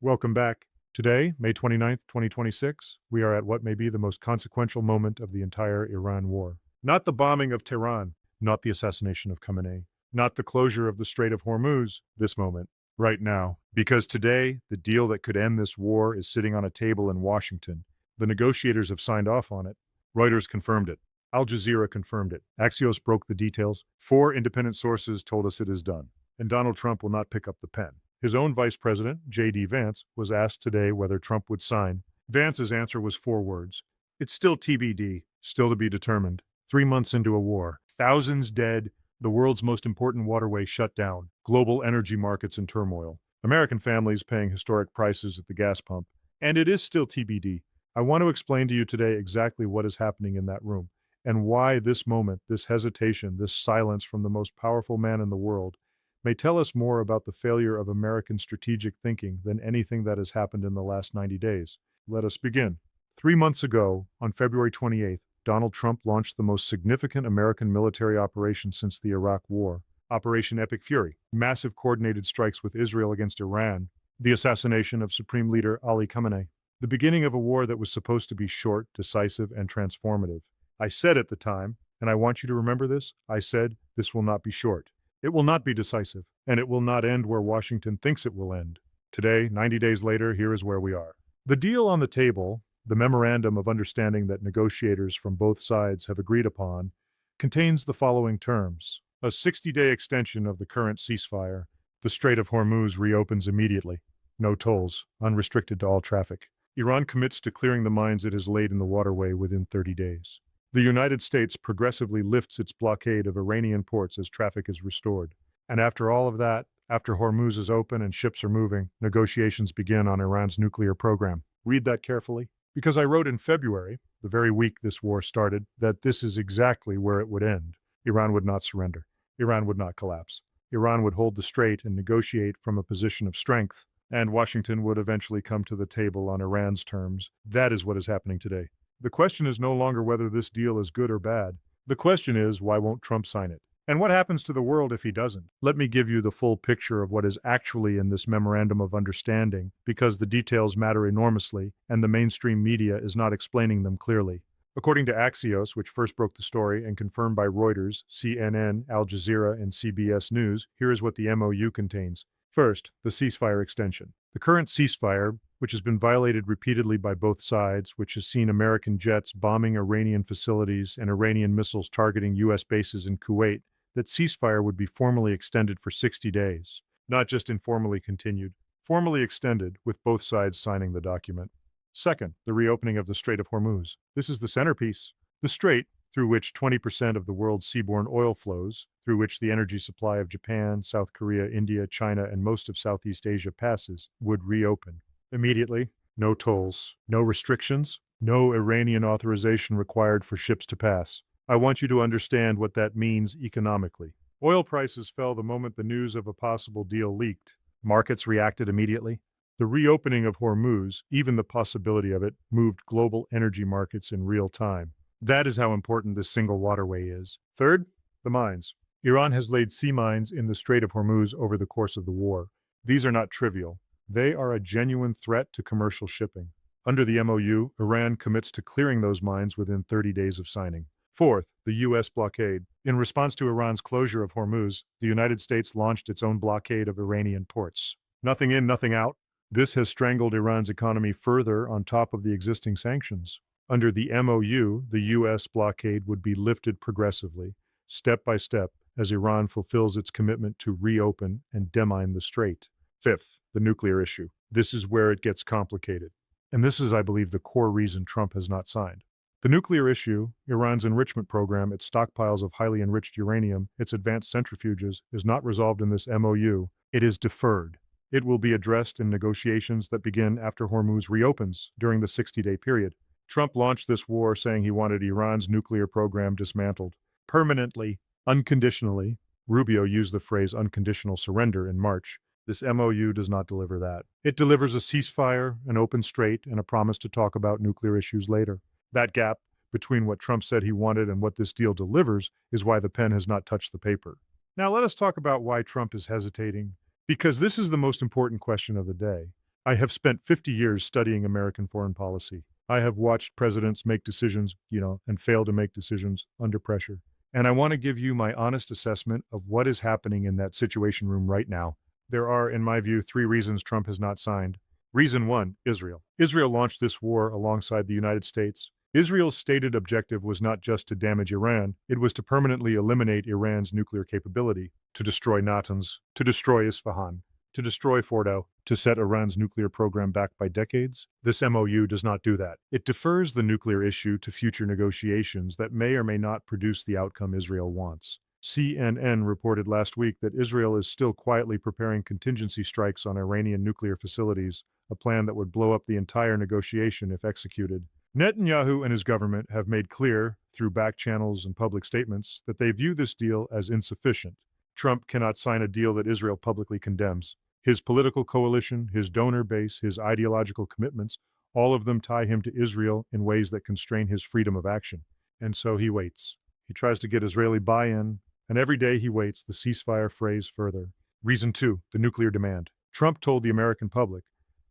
Welcome back. Today, May 29th, 2026, we are at what may be the most consequential moment of the entire Iran war. Not the bombing of Tehran, not the assassination of Khamenei, not the closure of the Strait of Hormuz, this moment, right now. Because today, the deal that could end this war is sitting on a table in Washington. The negotiators have signed off on it. Reuters confirmed it. Al Jazeera confirmed it. Axios broke the details. 4 independent sources told us it is done. And Donald Trump will not pick up the pen. His own Vice President, JD Vance, was asked today whether Trump would sign. Vance's answer was 4 words. It's still TBD, still to be determined. 3 months into a war, thousands dead, the world's most important waterway shut down, global energy markets in turmoil, American families paying historic prices at the gas pump, and it is still TBD. I want to explain to you today exactly what is happening in that room, and why this moment, this hesitation, this silence from the most powerful man in the world may tell us more about the failure of American strategic thinking than anything that has happened in the last 90 days. Let us begin. 3 months ago, on February 28th, Donald Trump launched the most significant American military operation since the Iraq War, Operation Epic Fury, massive coordinated strikes with Israel against Iran, the assassination of Supreme Leader Ali Khamenei, the beginning of a war that was supposed to be short, decisive, and transformative. I said at the time, and I want you to remember this, I said this will not be short. It will not be decisive, and it will not end where Washington thinks it will end. Today, 90 days later, here is where we are. The deal on the table, the memorandum of understanding that negotiators from both sides have agreed upon, contains the following terms. A 60-day extension of the current ceasefire. The Strait of Hormuz reopens immediately. No tolls, unrestricted to all traffic. Iran commits to clearing the mines it has laid in the waterway within 30 days. The United States progressively lifts its blockade of Iranian ports as traffic is restored. And after all of that, after Hormuz is open and ships are moving, negotiations begin on Iran's nuclear program. Read that carefully, because I wrote in February, the very week this war started, that this is exactly where it would end. Iran would not surrender. Iran would not collapse. Iran would hold the strait and negotiate from a position of strength, and Washington would eventually come to the table on Iran's terms. That is what is happening today. The question is no longer whether this deal is good or bad. The question is, why won't Trump sign it? And what happens to the world if he doesn't? Let me give you the full picture of what is actually in this memorandum of understanding, because the details matter enormously, and the mainstream media is not explaining them clearly. According to Axios, which first broke the story and confirmed by Reuters, CNN, Al Jazeera, and CBS News, here is what the MOU contains. First, the ceasefire extension. The current ceasefire, which has been violated repeatedly by both sides, which has seen American jets bombing Iranian facilities and Iranian missiles targeting U.S. bases in Kuwait, that ceasefire would be formally extended for 60 days, not just informally continued, formally extended, with both sides signing the document. Second, the reopening of the Strait of Hormuz. This is the centerpiece. The strait, through which 20% of the world's seaborne oil flows, through which the energy supply of Japan, South Korea, India, China, and most of Southeast Asia passes, would reopen. Immediately, no tolls, no restrictions, no Iranian authorization required for ships to pass. I want you to understand what that means economically. Oil prices fell the moment the news of a possible deal leaked. Markets reacted immediately. The reopening of Hormuz, even the possibility of it, moved global energy markets in real time. That is how important this single waterway is. Third, the mines. Iran has laid sea mines in the Strait of Hormuz over the course of the war. These are not trivial. They are a genuine threat to commercial shipping. Under the MOU, Iran commits to clearing those mines within 30 days of signing. Fourth, the U.S. blockade. In response to Iran's closure of Hormuz, the United States launched its own blockade of Iranian ports. Nothing in, nothing out. This has strangled Iran's economy further on top of the existing sanctions. Under the MOU, the U.S. blockade would be lifted progressively, step by step, as Iran fulfills its commitment to reopen and demine the strait. Fifth, the nuclear issue. This is where it gets complicated. And this is, I believe, the core reason Trump has not signed. The nuclear issue, Iran's enrichment program, its stockpiles of highly enriched uranium, its advanced centrifuges, is not resolved in this MOU. It is deferred. It will be addressed in negotiations that begin after Hormuz reopens during the 60-day period. Trump launched this war saying he wanted Iran's nuclear program dismantled. Permanently, unconditionally. Rubio used the phrase unconditional surrender in March. This MOU does not deliver that. It delivers a ceasefire, an open strait, and a promise to talk about nuclear issues later. That gap between what Trump said he wanted and what this deal delivers is why the pen has not touched the paper. Now let us talk about why Trump is hesitating, because this is the most important question of the day. I have spent 50 years studying American foreign policy. I have watched presidents make decisions, and fail to make decisions under pressure. And I want to give you my honest assessment of what is happening in that situation room right now. There are, in my view, three reasons Trump has not signed. Reason one, Israel. Israel launched this war alongside the United States. Israel's stated objective was not just to damage Iran, it was to permanently eliminate Iran's nuclear capability, to destroy Natanz, to destroy Isfahan, to destroy Fordow, to set Iran's nuclear program back by decades. This MOU does not do that. It defers the nuclear issue to future negotiations that may or may not produce the outcome Israel wants. CNN reported last week that Israel is still quietly preparing contingency strikes on Iranian nuclear facilities, a plan that would blow up the entire negotiation if executed. Netanyahu and his government have made clear, through back channels and public statements, that they view this deal as insufficient. Trump cannot sign a deal that Israel publicly condemns. His political coalition, his donor base, his ideological commitments, all of them tie him to Israel in ways that constrain his freedom of action. And so he waits. He tries to get Israeli buy-in, and every day he waits, the ceasefire frays further. Reason two, the nuclear demand. Trump told the American public,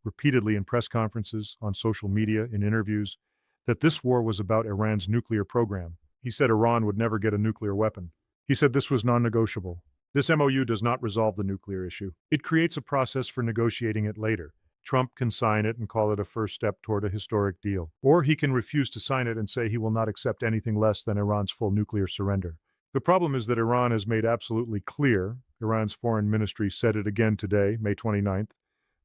repeatedly in press conferences, on social media, in interviews, that this war was about Iran's nuclear program. He said Iran would never get a nuclear weapon. He said this was non-negotiable. This MOU does not resolve the nuclear issue. It creates a process for negotiating it later. Trump can sign it and call it a first step toward a historic deal. Or he can refuse to sign it and say he will not accept anything less than Iran's full nuclear surrender. The problem is that Iran has made absolutely clear, Iran's foreign ministry said it again today, May 29th,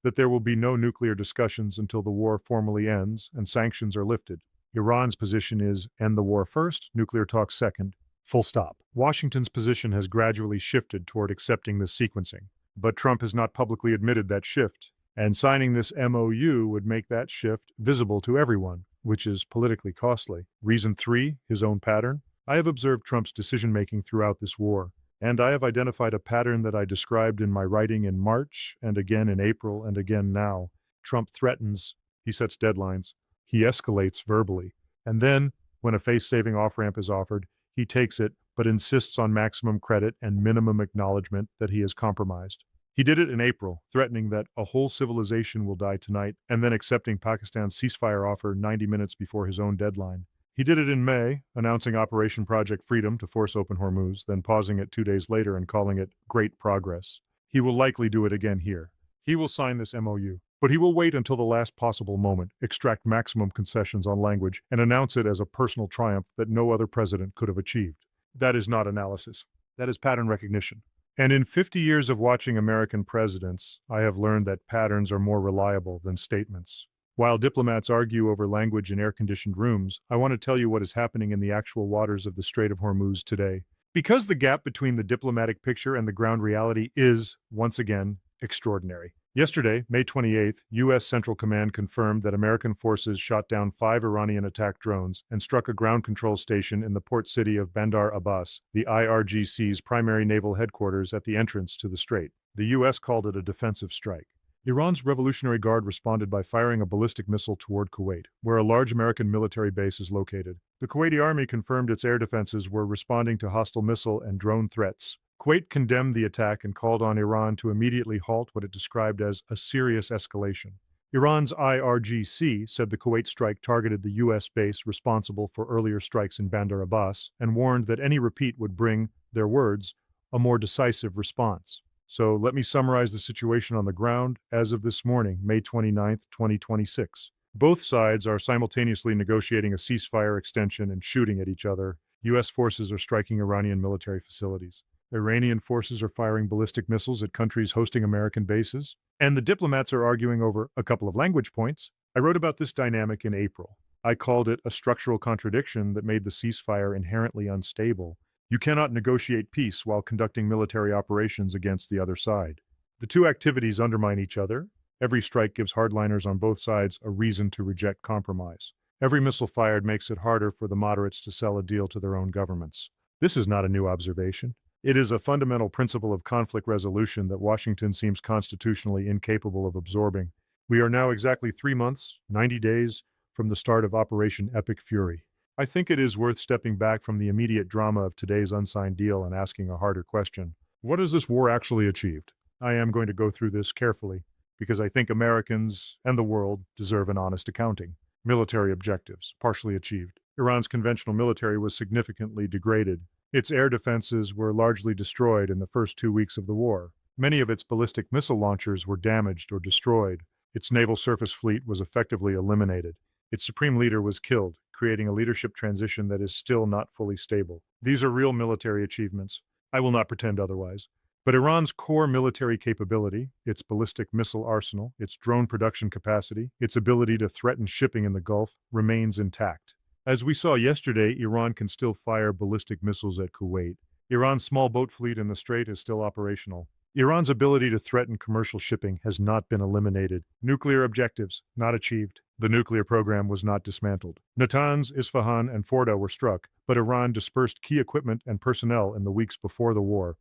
that there will be no nuclear discussions until the war formally ends and sanctions are lifted. Iran's position is end the war first, nuclear talks second. Full stop. Washington's position has gradually shifted toward accepting this sequencing, but Trump has not publicly admitted that shift, and signing this MOU would make that shift visible to everyone, which is politically costly. Reason three, his own pattern. I have observed Trump's decision-making throughout this war, and I have identified a pattern that I described in my writing in March, and again in April, and again now. Trump threatens, he sets deadlines, he escalates verbally, and then, when a face-saving off-ramp is offered, he takes it, but insists on maximum credit and minimum acknowledgement that he is compromised. He did it in April, threatening that a whole civilization will die tonight, and then accepting Pakistan's ceasefire offer 90 minutes before his own deadline. He did it in May, announcing Operation Project Freedom to force open Hormuz, then pausing it 2 days later and calling it great progress. He will likely do it again here. He will sign this MOU, but he will wait until the last possible moment, extract maximum concessions on language, and announce it as a personal triumph that no other president could have achieved. That is not analysis. That is pattern recognition. And in 50 years of watching American presidents, I have learned that patterns are more reliable than statements. While diplomats argue over language in air-conditioned rooms, I want to tell you what is happening in the actual waters of the Strait of Hormuz today. Because the gap between the diplomatic picture and the ground reality is, once again, extraordinary. Yesterday, May 28th, U.S. Central Command confirmed that American forces shot down 5 Iranian attack drones and struck a ground control station in the port city of Bandar Abbas, the IRGC's primary naval headquarters at the entrance to the strait. The U.S. called it a defensive strike. Iran's Revolutionary Guard responded by firing a ballistic missile toward Kuwait, where a large American military base is located. The Kuwaiti army confirmed its air defenses were responding to hostile missile and drone threats. Kuwait condemned the attack and called on Iran to immediately halt what it described as a serious escalation. Iran's IRGC said the Kuwait strike targeted the U.S. base responsible for earlier strikes in Bandar Abbas and warned that any repeat would bring, their words, a more decisive response. So let me summarize the situation on the ground as of this morning, May 29, 2026. Both sides are simultaneously negotiating a ceasefire extension and shooting at each other. U.S. forces are striking Iranian military facilities. Iranian forces are firing ballistic missiles at countries hosting American bases. And the diplomats are arguing over a couple of language points. I wrote about this dynamic in April. I called it a structural contradiction that made the ceasefire inherently unstable. You cannot negotiate peace while conducting military operations against the other side. The two activities undermine each other. Every strike gives hardliners on both sides a reason to reject compromise. Every missile fired makes it harder for the moderates to sell a deal to their own governments. This is not a new observation. It is a fundamental principle of conflict resolution that Washington seems constitutionally incapable of absorbing. We are now exactly 3 months, 90 days, from the start of Operation Epic Fury. I think it is worth stepping back from the immediate drama of today's unsigned deal and asking a harder question. What has this war actually achieved? I am going to go through this carefully. because I think Americans and the world deserve an honest accounting. Military objectives, partially achieved. Iran's conventional military was significantly degraded. Its air defenses were largely destroyed in the first 2 weeks of the war. Many of its ballistic missile launchers were damaged or destroyed. Its naval surface fleet was effectively eliminated. Its supreme leader was killed, creating a leadership transition that is still not fully stable. These are real military achievements. I will not pretend otherwise. But Iran's core military capability, its ballistic missile arsenal, its drone production capacity, its ability to threaten shipping in the Gulf, remains intact. As we saw yesterday, Iran can still fire ballistic missiles at Kuwait. Iran's small boat fleet in the Strait is still operational. Iran's ability to threaten commercial shipping has not been eliminated. Nuclear objectives, not achieved. The nuclear program was not dismantled. Natanz, Isfahan, and Fordow were struck, but Iran dispersed key equipment and personnel in the weeks before the war.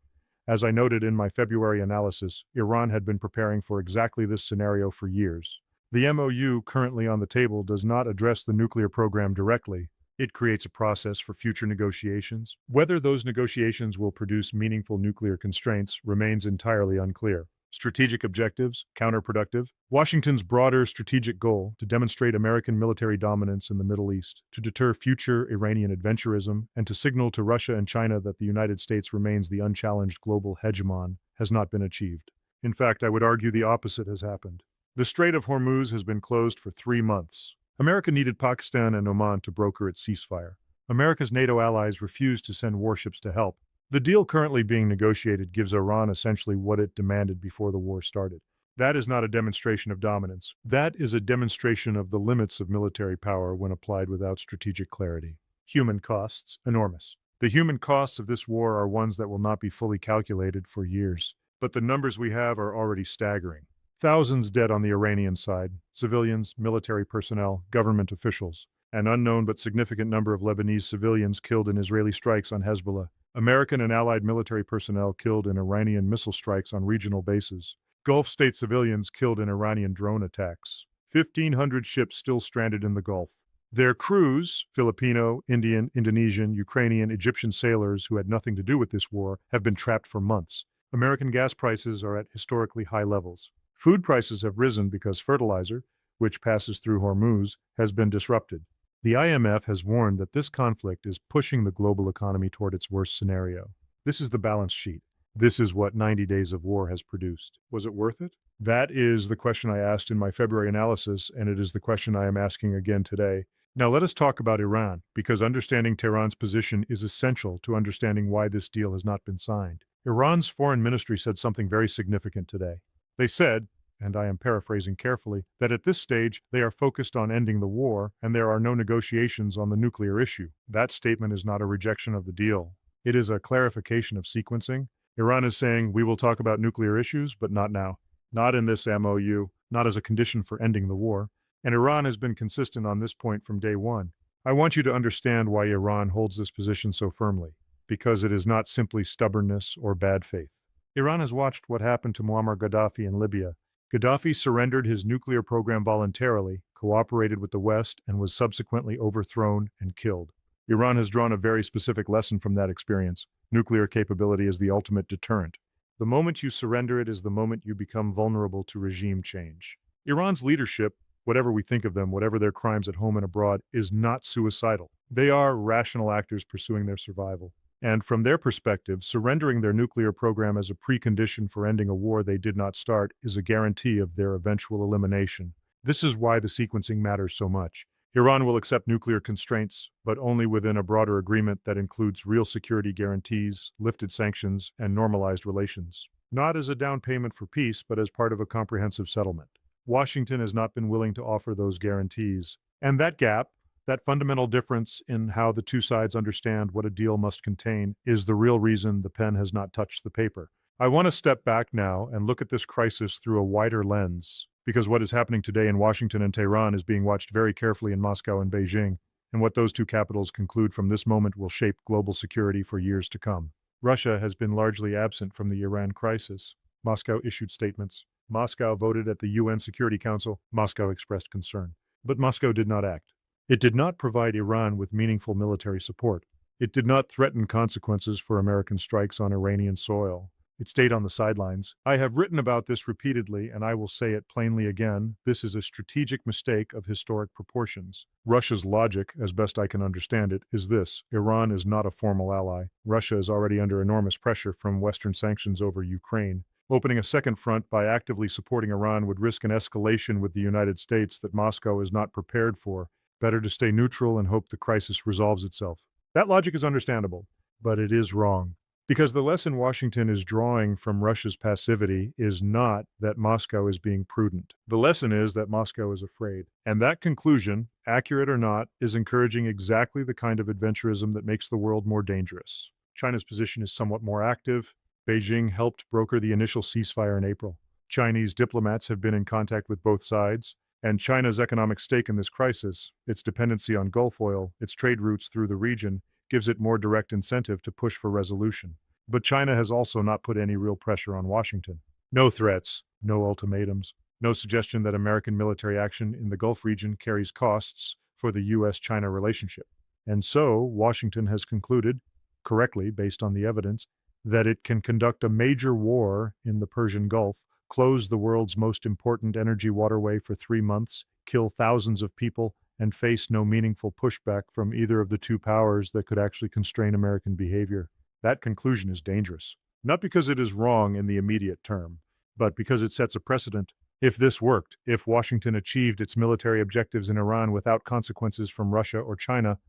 As I noted in my February analysis, Iran had been preparing for exactly this scenario for years. The MOU currently on the table does not address the nuclear program directly. It creates a process for future negotiations. Whether those negotiations will produce meaningful nuclear constraints remains entirely unclear. Strategic objectives, counterproductive. Washington's broader strategic goal to demonstrate American military dominance in the Middle East, to deter future Iranian adventurism, and to signal to Russia and China that the United States remains the unchallenged global hegemon, has not been achieved. In fact, I would argue the opposite has happened. The Strait of Hormuz has been closed for 3 months. America needed Pakistan and Oman to broker its ceasefire. America's NATO allies refused to send warships to help. The deal currently being negotiated gives Iran essentially what it demanded before the war started. That is not a demonstration of dominance. That is a demonstration of the limits of military power when applied without strategic clarity. Human costs, enormous. The human costs of this war are ones that will not be fully calculated for years. But the numbers we have are already staggering. Thousands dead on the Iranian side, civilians, military personnel, government officials. An unknown but significant number of Lebanese civilians killed in Israeli strikes on Hezbollah. American and allied military personnel killed in Iranian missile strikes on regional bases. Gulf state civilians killed in Iranian drone attacks. 1,500 ships still stranded in the Gulf. Their crews, Filipino, Indian, Indonesian, Ukrainian, Egyptian sailors who had nothing to do with this war, have been trapped for months. American gas prices are at historically high levels. Food prices have risen because fertilizer, which passes through Hormuz, has been disrupted. The IMF has warned that this conflict is pushing the global economy toward its worst scenario. This is the balance sheet. This is what 90 days of war has produced. Was it worth it? That is the question I asked in my February analysis, and it is the question I am asking again today. Now let us talk about Iran, because understanding Tehran's position is essential to understanding why this deal has not been signed. Iran's foreign ministry said something very significant today. They said, and I am paraphrasing carefully, that at this stage they are focused on ending the war and there are no negotiations on the nuclear issue. That statement is not a rejection of the deal. It is a clarification of sequencing. Iran is saying, we will talk about nuclear issues, but not now. Not in this MOU, not as a condition for ending the war. And Iran has been consistent on this point from day one. I want you to understand why Iran holds this position so firmly, because it is not simply stubbornness or bad faith. Iran has watched what happened to Muammar Gaddafi in Libya. Gaddafi surrendered his nuclear program voluntarily, cooperated with the West, and was subsequently overthrown and killed. Iran has drawn a very specific lesson from that experience. Nuclear capability is the ultimate deterrent. The moment you surrender it is the moment you become vulnerable to regime change. Iran's leadership, whatever we think of them, whatever their crimes at home and abroad, is not suicidal. They are rational actors pursuing their survival. And from their perspective, surrendering their nuclear program as a precondition for ending a war they did not start is a guarantee of their eventual elimination. This is why the sequencing matters so much. Iran will accept nuclear constraints, but only within a broader agreement that includes real security guarantees, lifted sanctions, and normalized relations. Not as a down payment for peace, but as part of a comprehensive settlement. Washington has not been willing to offer those guarantees. And that gap, that fundamental difference in how the two sides understand what a deal must contain, is the real reason the pen has not touched the paper. I want to step back now and look at this crisis through a wider lens, because what is happening today in Washington and Tehran is being watched very carefully in Moscow and Beijing, and what those two capitals conclude from this moment will shape global security for years to come. Russia has been largely absent from the Iran crisis. Moscow issued statements. Moscow voted at the UN Security Council. Moscow expressed concern. But Moscow did not act. It did not provide Iran with meaningful military support. It did not threaten consequences for American strikes on Iranian soil. It stayed on the sidelines. I have written about this repeatedly, and I will say it plainly again. This is a strategic mistake of historic proportions. Russia's logic, as best I can understand it, is this: Iran is not a formal ally. Russia is already under enormous pressure from Western sanctions over Ukraine. Opening a second front by actively supporting Iran would risk an escalation with the United States that Moscow is not prepared for. Better to stay neutral and hope the crisis resolves itself. That logic is understandable, but it is wrong. Because the lesson Washington is drawing from Russia's passivity is not that Moscow is being prudent. The lesson is that Moscow is afraid. And that conclusion, accurate or not, is encouraging exactly the kind of adventurism that makes the world more dangerous. China's position is somewhat more active. Beijing helped broker the initial ceasefire in April. Chinese diplomats have been in contact with both sides, and China's economic stake in this crisis, its dependency on Gulf oil, its trade routes through the region, gives it more direct incentive to push for resolution. But China has also not put any real pressure on Washington. No threats, no ultimatums, no suggestion that American military action in the Gulf region carries costs for the U.S.-China relationship. And so, Washington has concluded, correctly based on the evidence, that it can conduct a major war in the Persian Gulf, close the world's most important energy waterway for 3 months, kill thousands of people, and face no meaningful pushback from either of the two powers that could actually constrain American behavior. That conclusion is dangerous, not because it is wrong in the immediate term, but because it sets a precedent. If this worked, if Washington achieved its military objectives in Iran without consequences from Russia or China,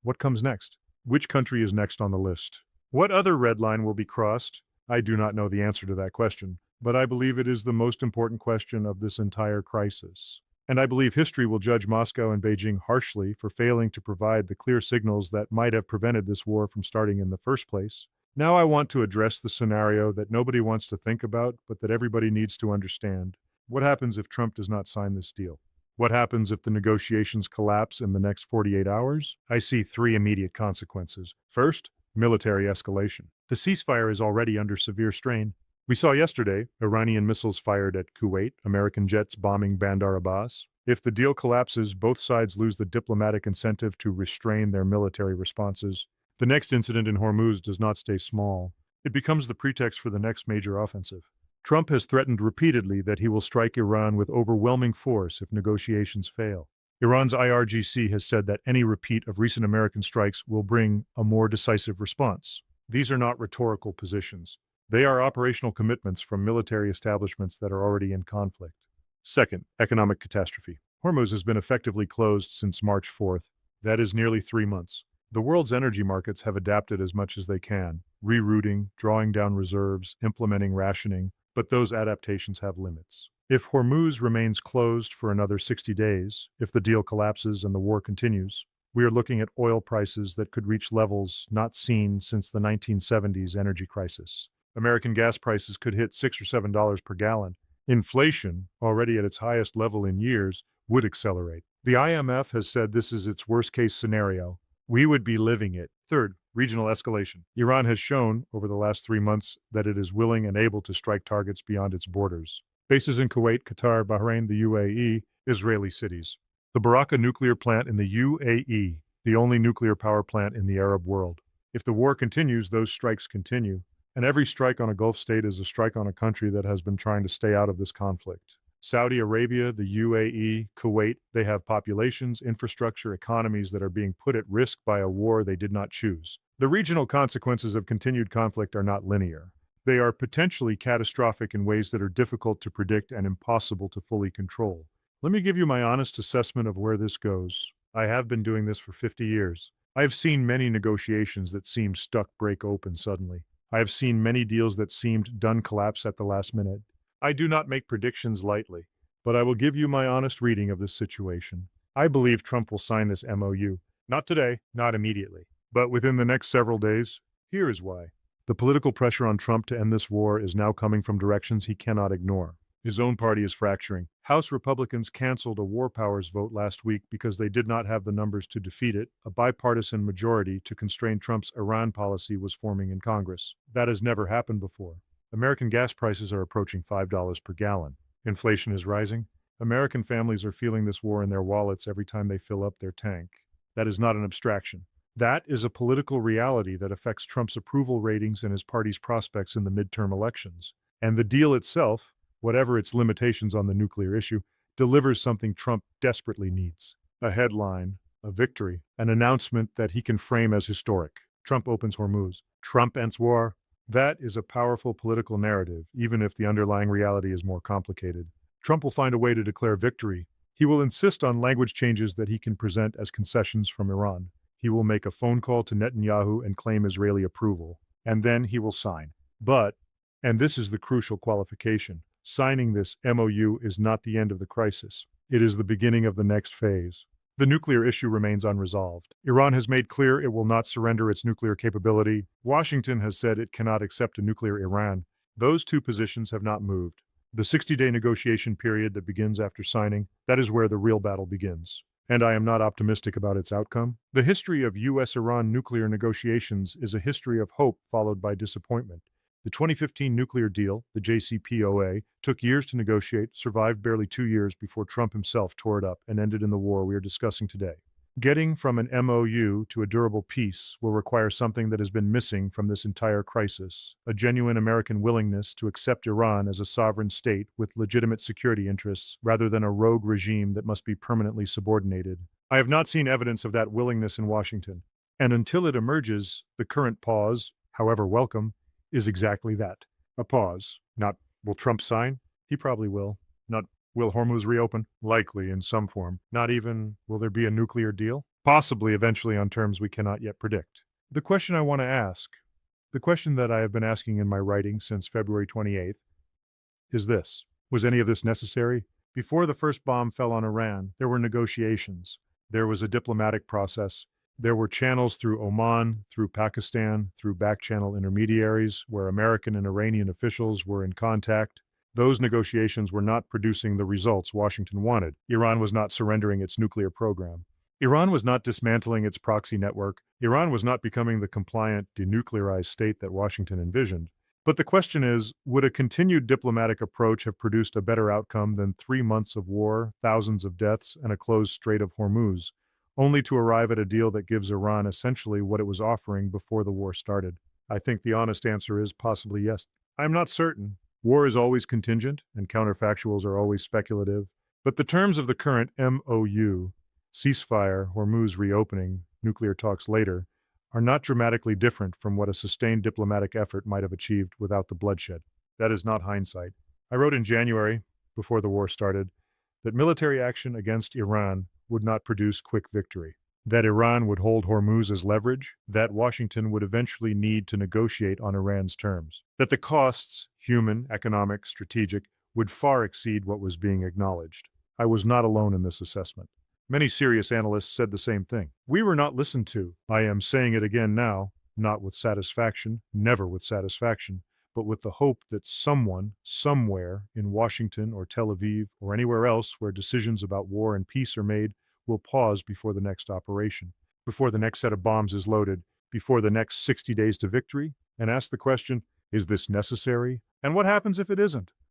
what comes next? Which country is next on the list? What other red line will be crossed? I do not know the answer to that question, but I believe it is the most important question of this entire crisis. And I believe history will judge Moscow and Beijing harshly for failing to provide the clear signals that might have prevented this war from starting in the first place. Now I want to address the scenario that nobody wants to think about, but that everybody needs to understand. What happens if Trump does not sign this deal? What happens if the negotiations collapse in the next 48 hours? I see 3 immediate consequences. First, military escalation. The ceasefire is already under severe strain. We saw yesterday Iranian missiles fired at Kuwait, American jets bombing Bandar Abbas. If the deal collapses, both sides lose the diplomatic incentive to restrain their military responses. The next incident in Hormuz does not stay small. It becomes the pretext for the next major offensive. Trump has threatened repeatedly that he will strike Iran with overwhelming force if negotiations fail. Iran's IRGC has said that any repeat of recent American strikes will bring a more decisive response. These are not rhetorical positions. They are operational commitments from military establishments that are already in conflict. Second, economic catastrophe. Hormuz has been effectively closed since March 4th. That is nearly 3 months. The world's energy markets have adapted as much as they can, rerouting, drawing down reserves, implementing rationing, but those adaptations have limits. If Hormuz remains closed for another 60 days, if the deal collapses and the war continues, we are looking at oil prices that could reach levels not seen since the 1970s energy crisis. American gas prices could hit $6 or $7 per gallon. Inflation, already at its highest level in years, would accelerate. The IMF has said this is its worst-case scenario. We would be living it. Third, regional escalation. Iran has shown, over the last 3 months, that it is willing and able to strike targets beyond its borders. Bases in Kuwait, Qatar, Bahrain, the UAE, Israeli cities. The Baraka nuclear plant in the UAE, the only nuclear power plant in the Arab world. If the war continues, those strikes continue. And every strike on a Gulf state is a strike on a country that has been trying to stay out of this conflict. Saudi Arabia, the UAE, Kuwait, they have populations, infrastructure, economies that are being put at risk by a war they did not choose. The regional consequences of continued conflict are not linear. They are potentially catastrophic in ways that are difficult to predict and impossible to fully control. Let me give you my honest assessment of where this goes. I have been doing this for 50 years. I have seen many negotiations that seemed stuck break open suddenly. I have seen many deals that seemed done collapse at the last minute. I do not make predictions lightly, but I will give you my honest reading of this situation. I believe Trump will sign this MOU. Not today, not immediately, but within the next several days. Here is why. The political pressure on Trump to end this war is now coming from directions he cannot ignore. His own party is fracturing. House Republicans canceled a war powers vote last week because they did not have the numbers to defeat it. A bipartisan majority to constrain Trump's Iran policy was forming in Congress. That has never happened before. American gas prices are approaching $5 per gallon. Inflation is rising. American families are feeling this war in their wallets every time they fill up their tank. That is not an abstraction. That is a political reality that affects Trump's approval ratings and his party's prospects in the midterm elections. And the deal itself, whatever its limitations on the nuclear issue, delivers something Trump desperately needs. A headline, a victory, an announcement that he can frame as historic. Trump opens Hormuz. Trump ends war. That is a powerful political narrative, even if the underlying reality is more complicated. Trump will find a way to declare victory. He will insist on language changes that he can present as concessions from Iran. He will make a phone call to Netanyahu and claim Israeli approval. And then he will sign. But, and this is the crucial qualification, signing this MOU is not the end of the crisis. It is the beginning of the next phase. The nuclear issue remains unresolved. Iran has made clear it will not surrender its nuclear capability. Washington has said it cannot accept a nuclear Iran. Those two positions have not moved. The 60-day negotiation period that begins after signing, that is where the real battle begins. And I am not optimistic about its outcome. The history of U.S.-Iran nuclear negotiations is a history of hope followed by disappointment. The 2015 nuclear deal, the JCPOA, took years to negotiate, survived barely 2 years before Trump himself tore it up and ended in the war we are discussing today. Getting from an MOU to a durable peace will require something that has been missing from this entire crisis, a genuine American willingness to accept Iran as a sovereign state with legitimate security interests rather than a rogue regime that must be permanently subordinated. I have not seen evidence of that willingness in Washington. And until it emerges, the current pause, however welcome, is exactly that. A pause. Not, will Trump sign? He probably will. Not, will Hormuz reopen? Likely in some form. Not even, will there be a nuclear deal? Possibly eventually on terms we cannot yet predict. The question I want to ask, the question that I have been asking in my writing since February 28th, is this. Was any of this necessary? Before the first bomb fell on Iran, there were negotiations. There was a diplomatic process. There were channels through Oman, through Pakistan, through back-channel intermediaries, where American and Iranian officials were in contact. Those negotiations were not producing the results Washington wanted. Iran was not surrendering its nuclear program. Iran was not dismantling its proxy network. Iran was not becoming the compliant, denuclearized state that Washington envisioned. But the question is, would a continued diplomatic approach have produced a better outcome than 3 months of war, thousands of deaths, and a closed Strait of Hormuz, only to arrive at a deal that gives Iran essentially what it was offering before the war started? I think the honest answer is possibly yes. I'm not certain. War is always contingent, and counterfactuals are always speculative. But the terms of the current MOU, ceasefire, Hormuz reopening, nuclear talks later, are not dramatically different from what a sustained diplomatic effort might have achieved without the bloodshed. That is not hindsight. I wrote in January, before the war started, that military action against Iran would not produce quick victory, that Iran would hold Hormuz as leverage, that Washington would eventually need to negotiate on Iran's terms, that the costs, human, economic, strategic, would far exceed what was being acknowledged. I was not alone in this assessment. Many serious analysts said the same thing. We were not listened to. I am saying it again now, not with satisfaction, never with satisfaction, but with the hope that someone, somewhere, in Washington or Tel Aviv or anywhere else where decisions about war and peace are made, will pause before the next operation, before the next set of bombs is loaded, before the next 60 days to victory, and ask the question, is this necessary? And what happens if it isn't?